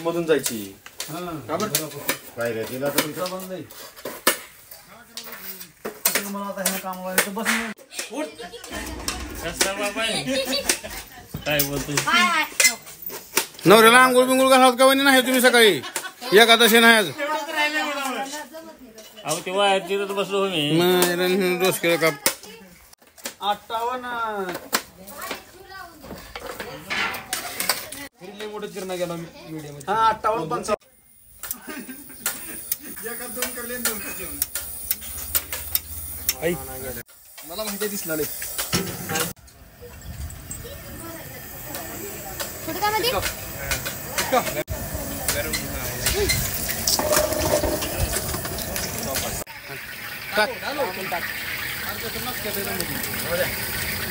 मधून जायची काय रे तिला तर मित्र बंद नाही मला आता हे काम करायचं बस काय बोलतो नवऱ्याला आंघोळ बिंगोळ घालत का नाही तुम्ही सकाळी एकादशी नाही आज अहो ते वायर चिरत बसलो मी रोज केलं का 58 मोठं चिरणा गेला मीडियम 58 मला माहिती दिसला नाही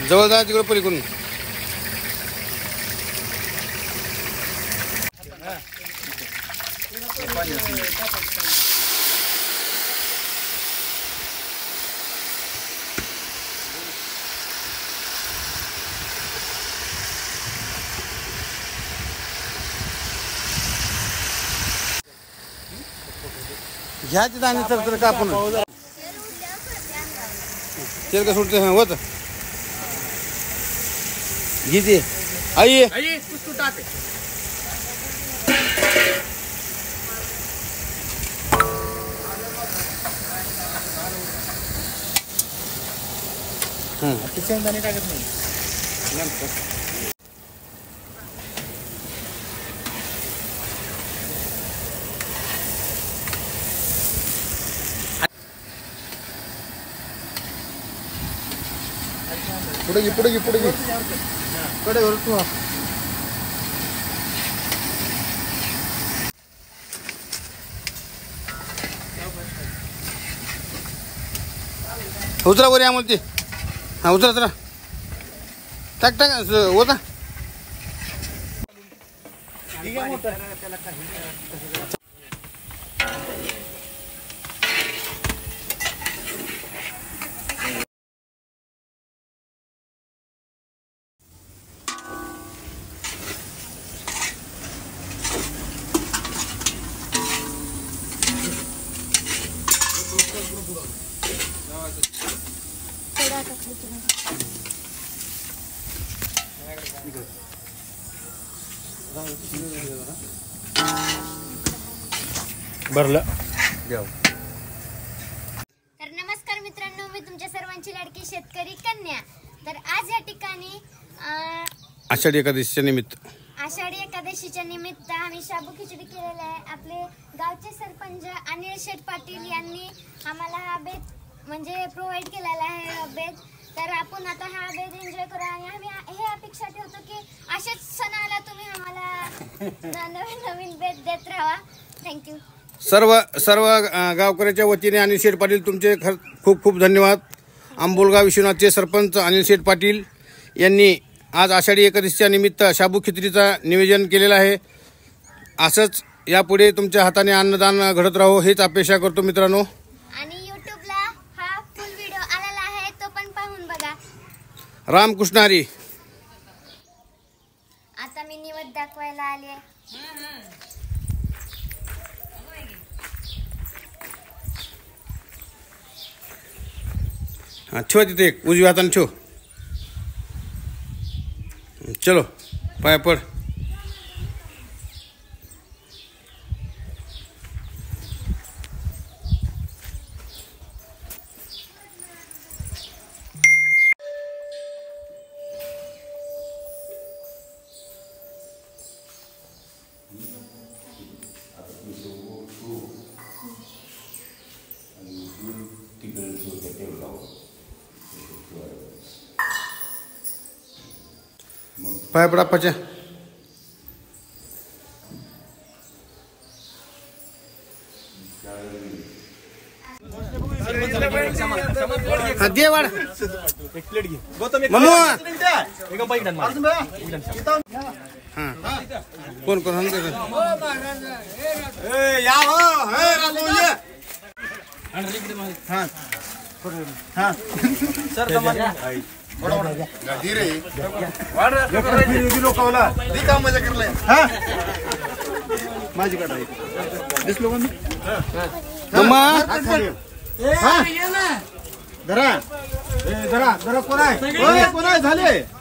जवळ जा तिकडे पलीकडून घ्या तिथं आणि तर कापून तेल का सुटते होत घे आई शेंगदाणे टाकत नाही पुढे घे कडे घर तू उतरा वर आम्हाला ते हा उतरा टाक होता भरलं तर नमस्कार मित्रांनो, मी तुमच्या सर्वांची लाडकी शेतकरी कन्या. तर आज या ठिकाणी आषाढी एकादशीच्या निमित्त आम्ही शाबू खिचडी केलेला आहे. आपले गावचे सरपंच अनिल शेठ पाटील यांनी आम्हाला हा बेत म्हणजे प्रोव्हाइड केलेला आहे बेत. तर आपण आता हा बेत एन्जॉय करू आणि आम्ही हे अपेक्षा ठेवतो की असेच सणाला तुम्ही आम्हाला नवीन बेत देत राहा. थँक्यू. सर्व गावकऱ्याच्या वतीने अनिल शेठ पाटील तुमचे खूप खूप धन्यवाद. आंबोलगाव विश्वनाथचे सरपंच अनिल शेठ पाटील यांनी आज आषाढी एकादशीच्या निमित्त शाबू खिचडीचा नियोजन केलेलं आहे. असंच यापुढे तुमच्या हाताने अन्नदान घडत राहो हीच अपेक्षा करतो मित्रांनो. आणि यूट्यूबला हा फुल व्हिडिओ आलेला आहे, तो पण पाहून बघा. रामकृष्ण हरी. आता मी निवद दाखवायला आले. ठेवा तिथे एक उजव्या हाताने ठेव. चलो पाया पड. पाया पडा पाच्या. दे वाढ एक प्लेट घे मम्मा. कोण या माझीकडे आहे दिसलो का मी धरा जरा कोण आहे झाले